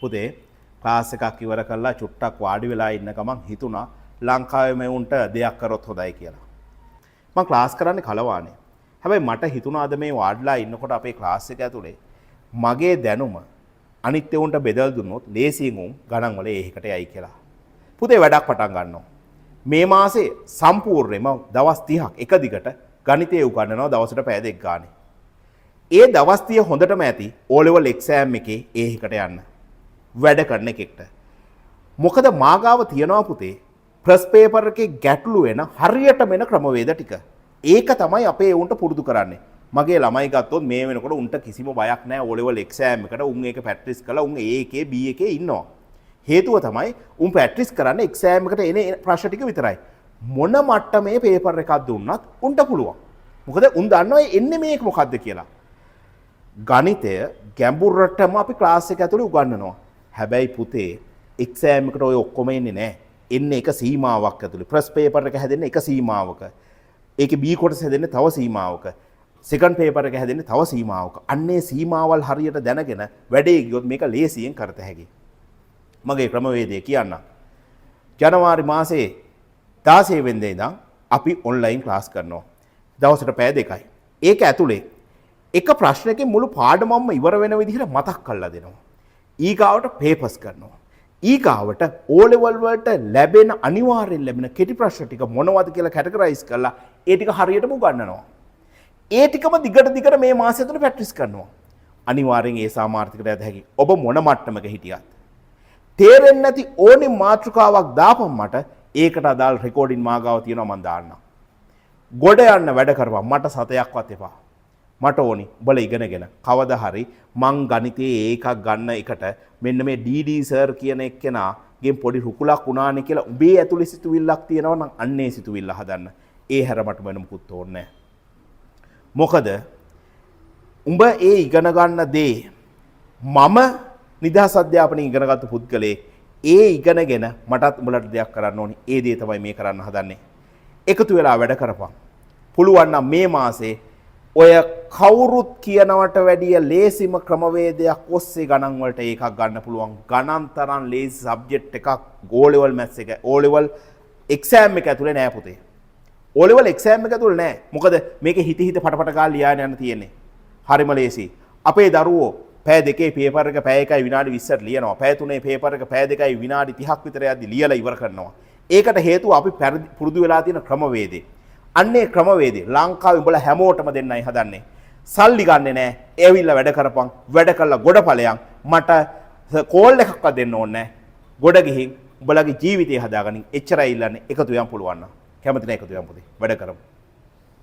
පුතේ ක්ලාස් එකක් ඉවර කරලා චුට්ටක් වාඩි වෙලා ඉන්න ගමන් හිතුණා ලංකාවේ මේ උන්ට දෙයක් කරොත් හොඳයි කියලා. මම ක්ලාස් කරන්නේ කලවානේ. හැබැයි මට හිතුණාද මේ වාඩිලා ඉන්නකොට අපේ ක්ලාස් එක ඇතුලේ මගේ දැනුම අනිත් උන්ට බෙදලා දුන්නොත් ලේසියෙන් උන් ගණන් වල ඒකට යයි කියලා. පුතේ වැඩක් පටන් ගන්නවා. මේ මාසේ සම්පූර්ණයෙන්ම දවස් 30ක් එක දිගට ගණිතය උගන්වනවා දවසට පැය දෙකක් ගානේ. ඒ දවස් 30 හොඳටම ඇති O level exam එකේ ඒකට යන්න. වැඩ කරන එකෙක්ට. මොකද මාගාව තියනවා පුතේ ප්‍රස් පේපර් එකේ ගැටලු වෙන හරියටම එන ක්‍රමවේද ටික. ඒක තමයි අපේ උන්ට පුරුදු කරන්නේ. මගේ ළමයි ගත්තොත් මේ වෙනකොට උන්ට කිසිම බයක් නැහැ O level exam එකට. උන් ඒක ප්‍රැක්ටිස් කරලා උන් A එකේ B එකේ ඉන්නවා. හේතුව තමයි උන් ප්‍රැක්ටිස් කරන්නේ එක්සෑම් එකට එන ප්‍රශ්න ටික විතරයි. මොන මට්ටමේ පේපර් එකක් දුන්නත් උන්ට පුළුවන්. මොකද උන් දන්නවා එන්නේ මේක මොකද්ද කියලා. ගණිතය ගැඹුරටම අපි ක්ලාස් එක ඇතුලේ උගන්වනවා. හැබැයි පුතේ එක්සෑම් එකට ඔය ඔක්කොම එන්නේ නැහැ. එන්නේ එක සීමාවක් ඇතුලේ. ෆස්ට් පේපර් එක හැදෙන්නේ එක සීමාවක. ඒකේ B කොටස හැදෙන්නේ තව සීමාවක. සෙකන්ඩ් පේපර් එක හැදෙන්නේ තව සීමාවක. අන්නේ සීමාවල් හරියට දැනගෙන වැඩේ ගියොත් මේක ලේසියෙන් කරත හැකියි. මගේ ක්‍රමවේදය කියන්න. ජනවාරි මාසේ 16 වෙනිදා ඉඳන් අපි ඔන්ලයින් ක්ලාස් කරනවා. දවසට පැය දෙකයි. ඒක ඇතුලේ එක ප්‍රශ්නයකින් මුළු පාඩමම ඉවර වෙන විදිහට මතක් කරලා දෙනවා. ඊගාවට පේපර්ස් කරනවා. ඊගාවට O level වලට ලැබෙන අනිවාර්යෙන් ලැබෙන කෙටි ප්‍රශ්න ටික මොනවද කියලා කැටගරයිස් කරලා ඒ ටික හරියටම උගන්වනවා. ඒ ටිකම දිගට මේ මාසය තුන ප්‍රැක්ටිස් කරනවා. අනිවාර්යෙන් ඒ සාමාර්ථිකට යත හැකි. ඔබ මොන මට්ටමක හිටියත් තේරෙන්නේ නැති ඕනි මාතෘකාවක් දාපම් මට ඒකට අදාළ රෙකෝඩින් මාගාව තියෙනවා මම දාන්නම්. ගොඩ යන්න වැඩ කරපන් මට සතයක්වත් එපා. මට ඕනි උඹලා ඉගෙනගෙන කවදා හරි මං ගණිතයේ ඒකක් ගන්න එකට මෙන්න මේ DD සර් කියන එක්කෙනාගෙන් පොඩි රුකුලක් වුණානේ කියලා උඹේ ඇතුලේ සිතුවිල්ලක් තියෙනවා නම් අන්නේ සිතුවිල්ල හදන්න. ඒ හැර මට වෙන මුකුත් ඕනේ නැහැ. මොකද උඹ ඒ ඉගෙන ගන්න දේ මම නිදහස් අධ්‍යාපනයේ ඉගෙනගත්තු පුද්ගලයෙක් ඒ ඉගෙනගෙන මටත් උඹලට දෙයක් කරන්න ඕනි. ඒ දේ තමයි මේ කරන්න හදන්නේ. එකතු වෙලා වැඩ කරපන්. පුළුවන් නම් මේ මාසේ ඔය කවුරුත් කියනවට වැඩිය ලේසිම ක්‍රමවේදයක් ඔස්සේ ගණන් වලට ඒකක් ගන්න පුළුවන්. ගණන් තරම් ලේසි සබ්ජෙක්ට් එකක් O level maths එක O level exam එක ඇතුලේ නෑ පුතේ. O level exam එක ඇතුලේ නෑ. මොකද මේකේ හිත පටපට ගාලා ලියාගෙන යන්න තියෙන්නේ. හරිම ලේසි. අපේ දරුවෝ පැය දෙකේ පේපර් එක පැය 1යි විනාඩි 20ට ලියනවා. පැය 3ේ පේපර් එක පැය 2යි විනාඩි 30ක් විතර යද්දි ලියලා ඉවර කරනවා. ඒකට හේතුව අපි පුරුදු වෙලා තියෙන ක්‍රමවේදේ. අන්නේ ක්‍රමවේදේ ලංකාවේ උඹලා හැමෝටම දෙන්නයි හදන්නේ. සල්ලි ගන්නෙ නෑ. ඇවිල්ලා වැඩ කරපන්. වැඩ කළා ගොඩපලයන්. මට කෝල් එකක්වත් දෙන්න ඕනේ නෑ. ගොඩ ගිහින් උඹලගේ ජීවිතය හදාගනින්. එච්චරයි ඉල්ලන්නේ. එකතු වෙන්න පුළුවන් නම්. කැමති නැහැ එකතු වෙන්න පුතේ. වැඩ කරමු.